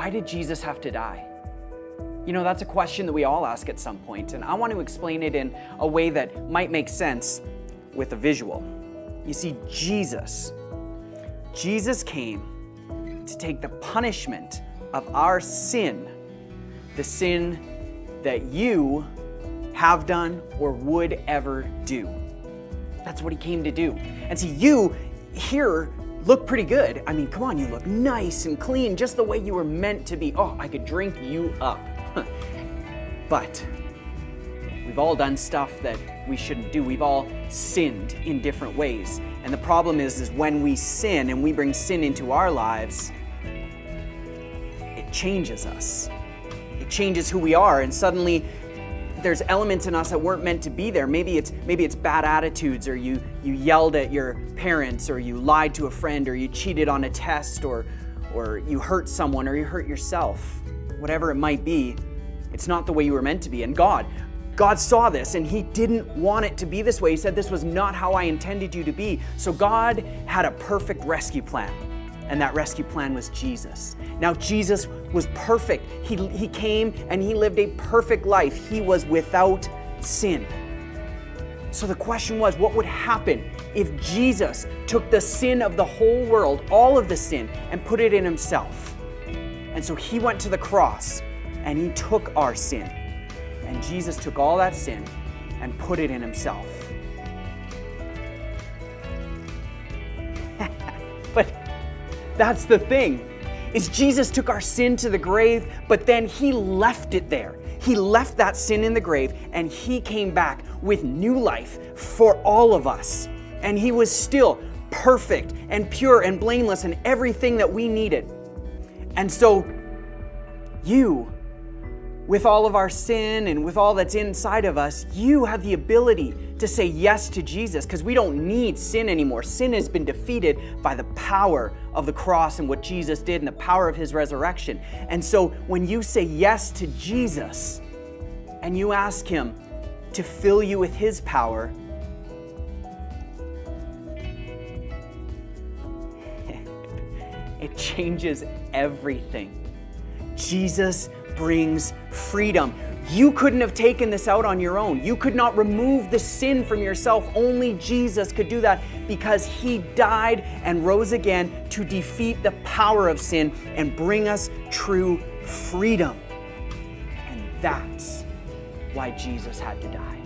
why did Jesus have to die? You know, that's a question that we all ask at some point, and I want to explain it in a way that might make sense with a visual. You see, Jesus came to take the punishment of our sin, the sin that you have done or would ever do. That's what he came to do. And see, you here look pretty good. I mean, come on, you look nice and clean, just the way you were meant to be. Oh, I could drink you up. But we've all done stuff that we shouldn't do. We've all sinned in different ways. And the problem is when we sin and we bring sin into our lives, it changes us. It changes who we are, and suddenly there's elements in us that weren't meant to be there. Maybe it's bad attitudes, or you yelled at your parents, or you lied to a friend, or you cheated on a test, or you hurt someone, or you hurt yourself. Whatever it might be, it's not the way you were meant to be. And God saw this, and he didn't want it to be this way. He said, this was not how I intended you to be. So God had a perfect rescue plan. And that rescue plan was Jesus. Now, Jesus was perfect. He came and he lived a perfect life. He was without sin. So the question was, what would happen if Jesus took the sin of the whole world, all of the sin, and put it in himself? And so he went to the cross and he took our sin. And Jesus took all that sin and put it in himself. But that's the thing, is Jesus took our sin to the grave, but then he left it there. He left that sin in the grave, and he came back with new life for all of us. And he was still perfect and pure and blameless and everything that we needed. And so you, with all of our sin and with all that's inside of us, you have the ability to say yes to Jesus, because we don't need sin anymore. Sin has been defeated by the power of the cross and what Jesus did and the power of his resurrection. And so when you say yes to Jesus and you ask him to fill you with his power, it changes everything. Jesus brings freedom. You couldn't have taken this out on your own. You could not remove the sin from yourself. Only Jesus could do that, because he died and rose again to defeat the power of sin and bring us true freedom. And that's why Jesus had to die.